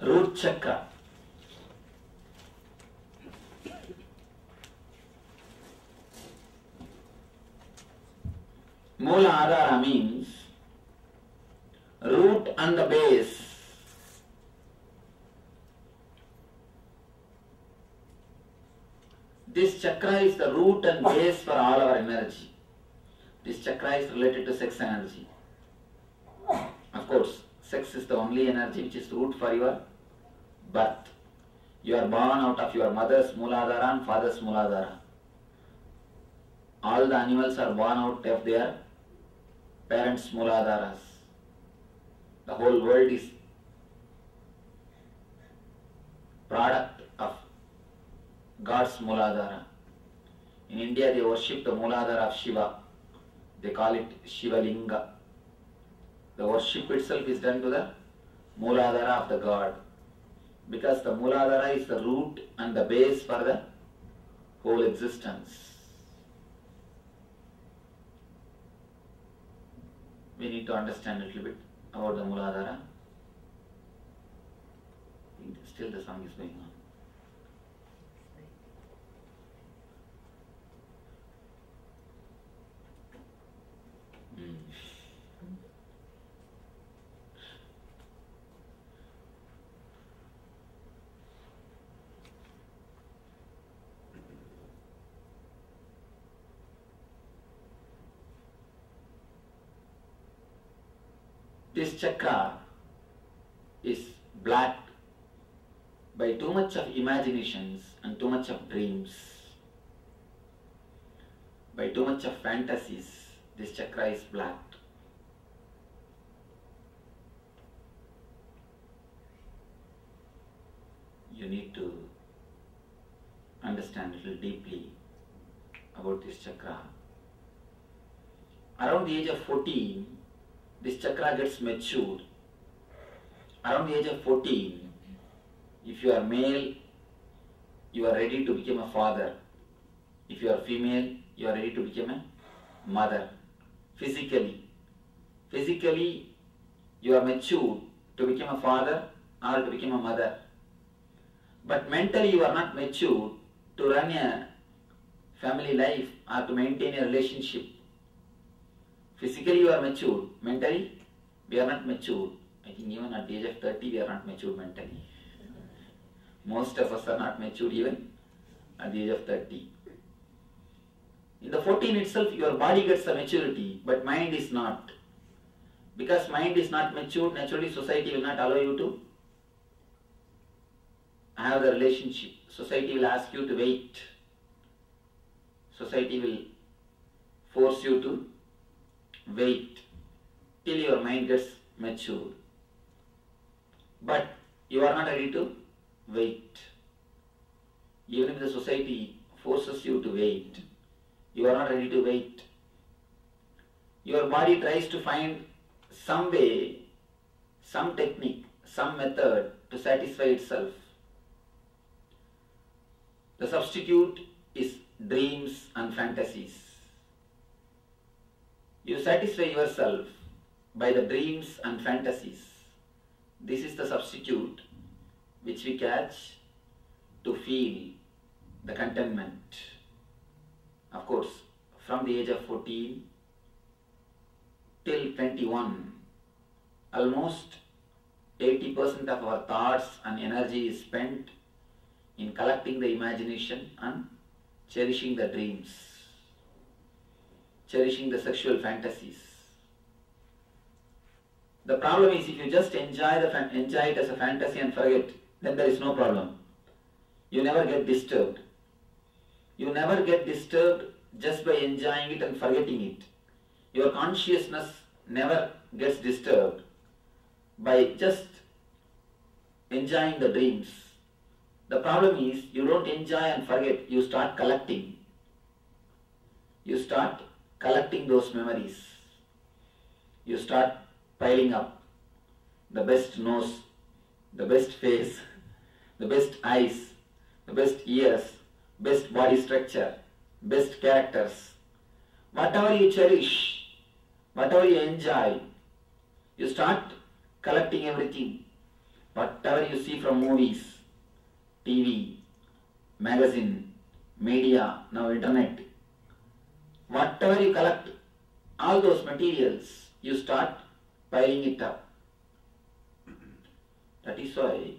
Root chakra. Mooladhara means root and the base. This chakra is the root and base for all our energy. This chakra is related to sex energy. Of course, sex is the only energy which is root for your birth. You are born out of your mother's Mooladhara and father's Mooladhara. All the animals are born out of their parents' Mooladharas. The whole world is product of God's Mooladhara. In India they worship the Mooladhara of Shiva. They call it Shiva Linga. The worship itself is done to the Mooladhara of the God. Because the Mooladhara is the root and the base for the whole existence. We need to understand a little bit about the Mooladhara. Still the song is going on. This chakra is blocked by too much of imaginations and too much of dreams. By too much of fantasies, this chakra is blocked. You need to understand a little deeply about this chakra. Around the age of 14, this chakra gets matured. Around the age of 14, if you are male, you are ready to become a father. If you are female, you are ready to become a mother. Physically, you are matured to become a father or to become a mother. But mentally you are not matured to run a family life or to maintain a relationship. Physically you are matured, mentally we are not matured. I think even at the age of 30 we are not matured mentally. Most of us are not matured even at the age of 30. In the 14 itself your body gets a maturity, but mind is not. Because mind is not matured, naturally society will not allow you to have the relationship. Society will ask you to wait. Society will force you to wait till your mind gets matured. But you are not ready to wait. Even if the society forces you to wait, you are not ready to wait. Your body tries to find some way, some technique, some method to satisfy itself. The substitute is dreams and fantasies. You satisfy yourself by the dreams and fantasies. This is the substitute which we catch to feel the contentment. Of course, from the age of 14 till 21, almost 80% of our thoughts and energy is spent in collecting the imagination and cherishing the dreams, cherishing the sexual fantasies. The problem is if you just enjoy it as a fantasy and forget, then there is no problem. You never get disturbed. You never get disturbed just by enjoying it and forgetting it. Your consciousness never gets disturbed by just enjoying the dreams. The problem is you don't enjoy and forget, you start collecting. You start collecting those memories. You start piling up the best nose, the best face, the best eyes, the best ears, best body structure, best characters. Whatever you cherish, whatever you enjoy, you start collecting everything. Whatever you see from movies, TV, magazine, media, now internet, whatever you collect, all those materials, you start piling it up. That is why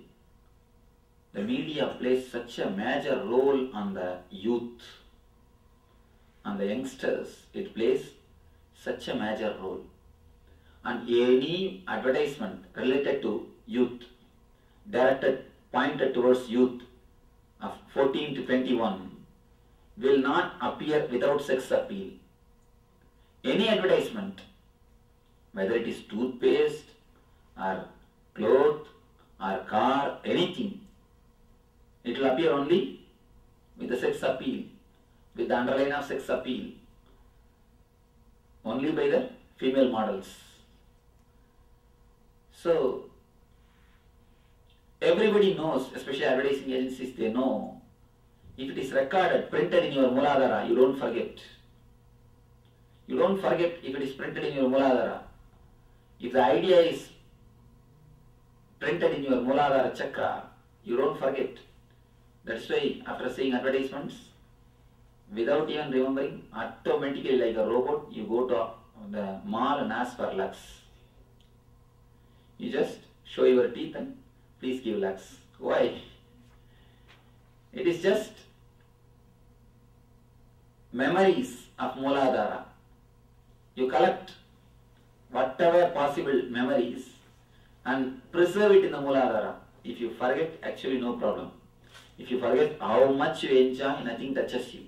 the media plays such a major role on the youth, on the youngsters. It plays such a major role. And any advertisement related to youth, directed, pointed towards youth of 14 to 21 will not appear without sex appeal. Any advertisement, whether it is toothpaste or cloth or car, anything, it will appear only with the sex appeal, with the underline of sex appeal, only by the female models. So, everybody knows, especially advertising agencies, they know, if it is recorded, printed in your Mooladhara, you don't forget. You don't forget if it is printed in your Mooladhara. If the idea is printed in your Mooladhara Chakra, you don't forget. That's why after seeing advertisements, without even remembering, automatically like a robot, you go to the mall and ask for Lux. You just show your teeth and please give Lux. Why? It is just memories of Mooladhara. You collect whatever possible memories and preserve it in the Mooladhara. If you forget, actually no problem. If you forget how much you enjoy, nothing touches you.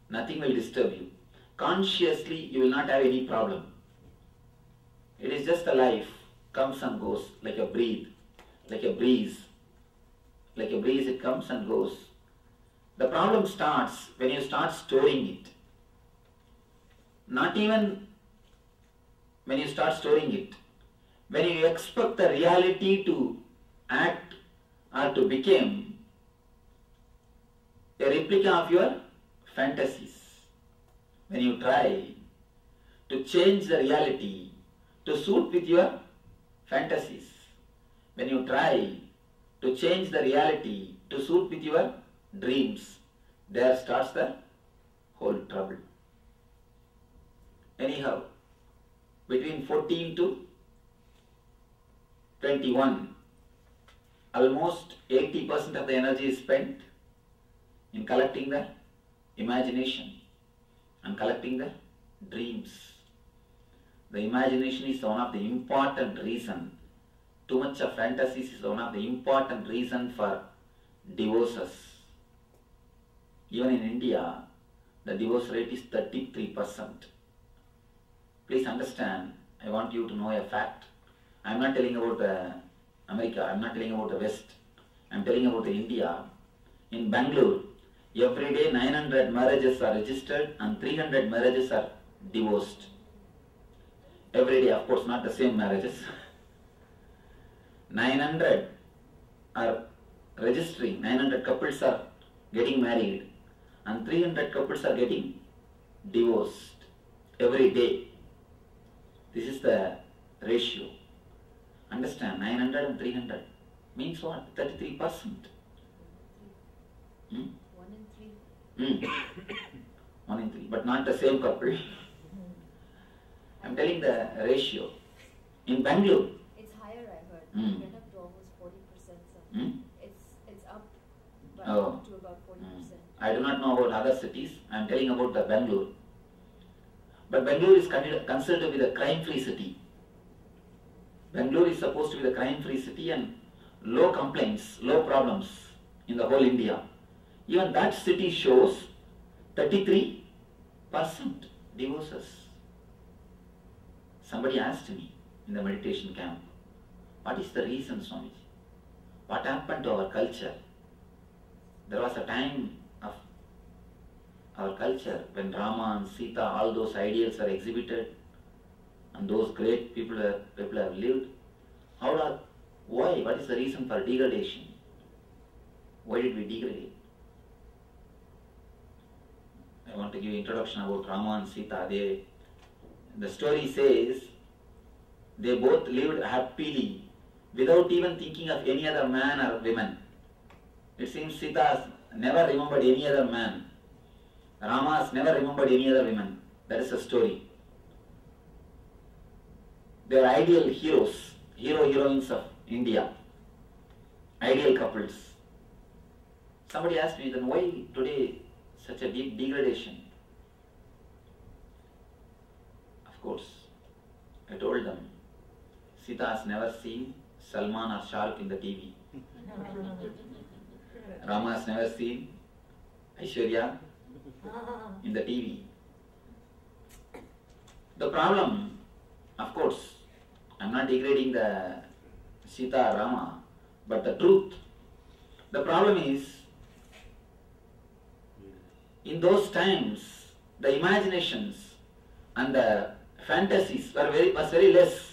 Nothing will disturb you. Consciously, you will not have any problem. It is just a life, comes and goes, like a breeze, like a breeze. Like a breeze, it comes and goes. The problem starts when you start storing it. Not even when you start storing it. When you expect the reality to act or to become a replica of your fantasies. When you try to change the reality to suit with your fantasies. When you try to change the reality to suit with your dreams, there starts the whole trouble. Anyhow, between 14 to 21, almost 80% of the energy is spent in collecting the imagination and collecting the dreams. The imagination is one of the important reasons. Too much of fantasies is one of the important reasons for divorces. Even in India, the divorce rate is 33%. Please understand, I want you to know a fact. I am not telling about America, I am not telling about the West. I am telling about India. In Bangalore, every day 900 marriages are registered and 300 marriages are divorced. Every day, of course, not the same marriages. 900 are registering, 900 couples are getting married and 300 couples are getting divorced every day. This is the ratio. Understand, 900 and 300 means what? 33%. 1 in 3. 1 in 3, but not the same couple. I am telling the ratio. In Bangalore, It's higher, I heard. It went up to almost 40%. So it's up to about 40%. I do not know about other cities. I am telling about the Bangalore. But Bangalore is considered to be the crime-free city. Bangalore is supposed to be the crime-free city and low complaints, low problems in the whole India. Even that city shows 33% divorces. Somebody asked me in the meditation camp, what is the reason, Swamiji? What happened to our culture? There was a time of our culture when Rama and Sita, all those ideals are exhibited and those great people have lived. Why? What is the reason for degradation? Why did we degrade? I want to give you introduction about Rama and Sita. The story says they both lived happily without even thinking of any other man or women. It seems Sita has never remembered any other man. Rama has never remembered any other women. That is the story. They are ideal heroes, heroines of India. Ideal couples. Somebody asked me, then why today such a deep degradation? Of course, I told them, Sita has never seen Salman or Shah Rukh in the TV. Rama has never seen Aishwarya in the TV. The problem, of course, I am not degrading the Sita or Rama, but the truth. The problem is, in those times, the imaginations and the fantasies was very less.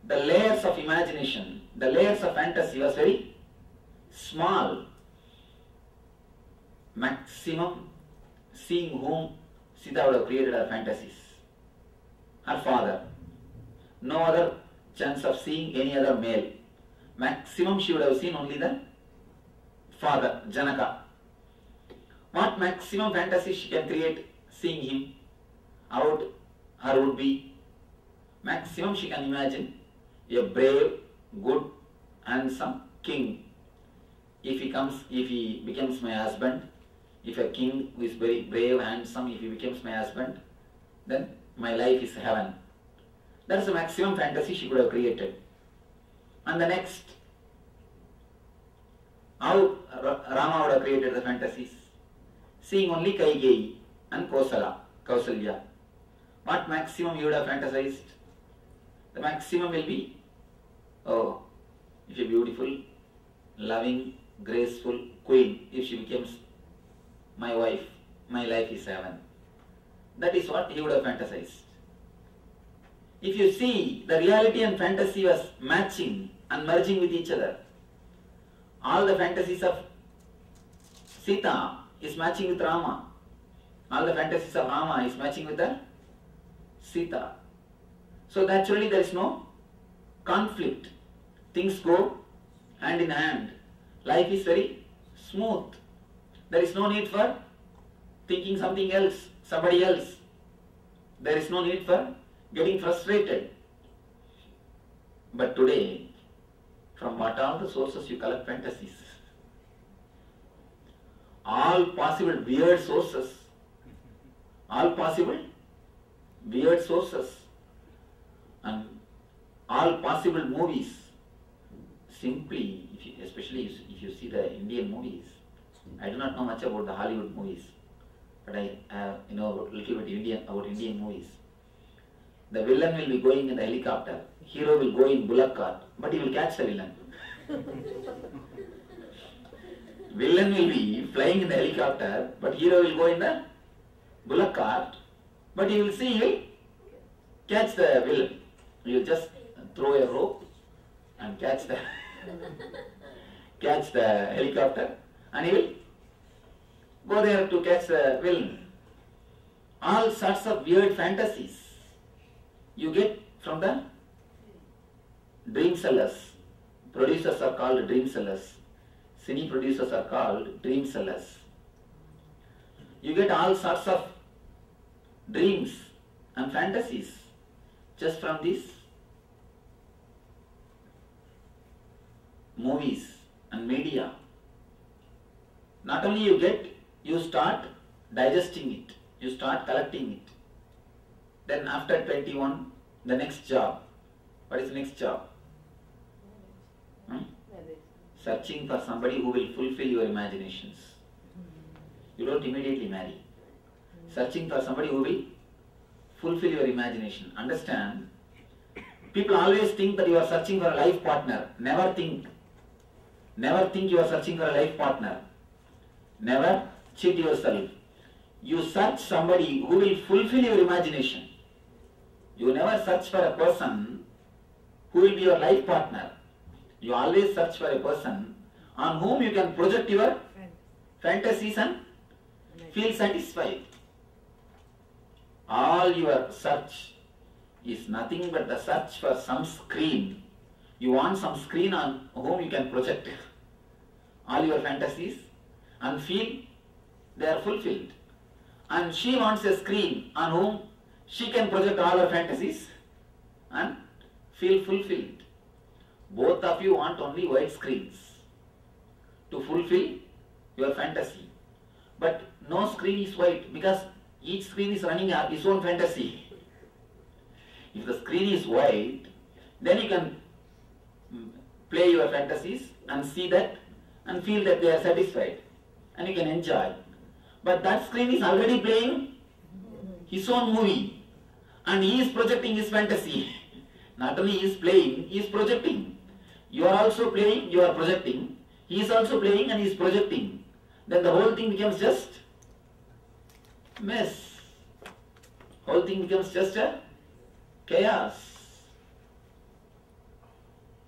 The layers of imagination, the layers of fantasy was very small. Maximum seeing whom Sita would have created her fantasies. Her father. No other chance of seeing any other male. Maximum she would have seen only the father, Janaka. What maximum fantasy she can create seeing him about her would be? Maximum she can imagine a brave, good, handsome king. If he becomes my husband, if a king who is very brave, handsome, if he becomes my husband, then my life is heaven. That is the maximum fantasy she could have created. And the next, how Rama would have created the fantasies? Seeing only Kaigeyi and Kausalya. What maximum you would have fantasized? The maximum will be, oh, if a beautiful, loving, graceful queen, if she becomes my wife, my life is heaven. That is what he would have fantasized. If you see, the reality and fantasy was matching and merging with each other. All the fantasies of Sita is matching with Rama. All the fantasies of Rama is matching with the Sita. So naturally there is no conflict. Things go hand in hand. Life is very smooth. There is no need for thinking something else, somebody else. There is no need for getting frustrated. But today, from what all the sources you collect fantasies? All possible weird sources. All possible weird sources. And all possible movies. Simply, especially if you see the Indian movies, I do not know much about the Hollywood movies, but I know a little bit about Indian movies. The villain will be going in the helicopter, hero will go in bullock cart, but he will catch the villain. Villain will be flying in the helicopter, but hero will go in the bullock cart, but he will see, he will catch the villain. He will just throw a rope and catch the helicopter, and he will go there to catch the villain. All sorts of weird fantasies you get from the dream sellers. Producers are called dream sellers. Cine producers are called dream sellers. You get all sorts of dreams and fantasies just from these movies and media. Not only you get, you start digesting it, you start collecting it. Then after 21, the next job. What is the next job? Searching for somebody who will fulfill your imaginations. You don't immediately marry. Searching for somebody who will fulfill your imagination. Understand? People always think that you are searching for a life partner. Never think you are searching for a life partner. Never cheat yourself. You search somebody who will fulfill your imagination. You never search for a person who will be your life partner. You always search for a person on whom you can project your fantasies and feel satisfied. All your search is nothing but the search for some screen You want some screen on whom you can project all your fantasies and feel they are fulfilled. And she wants a screen on whom she can project all her fantasies and feel fulfilled. Both of you want only white screens to fulfill your fantasy. But no screen is white because each screen is running its own fantasy. If the screen is white, then you can play your fantasies and see that and feel that they are satisfied and you can enjoy. But that screen is already playing his own movie and he is projecting his fantasy. Not only he is playing, he is projecting. You are also playing, you are projecting. He is also playing and he is projecting. Then the whole thing becomes just mess. Whole thing becomes just a chaos.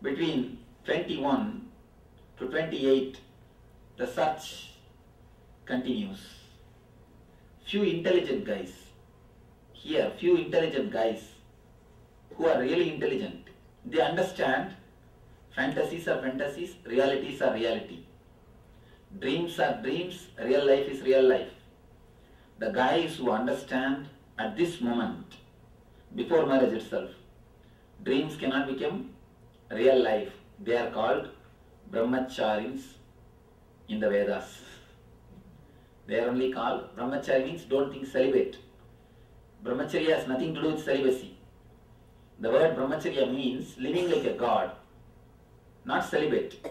Between 21 to 28, the search continues. Few intelligent guys, here few intelligent guys who are really intelligent, they understand fantasies are fantasies, realities are reality. Dreams are dreams, real life is real life. The guys who understand at this moment, before marriage itself, dreams cannot become real life. They are called brahmacharis in the Vedas. They are only called, brahmachari means don't think celibate. Brahmacharya has nothing to do with celibacy. The word brahmacharya means living like a god, not celibate.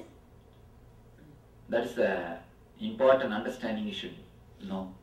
That is an important understanding you should know.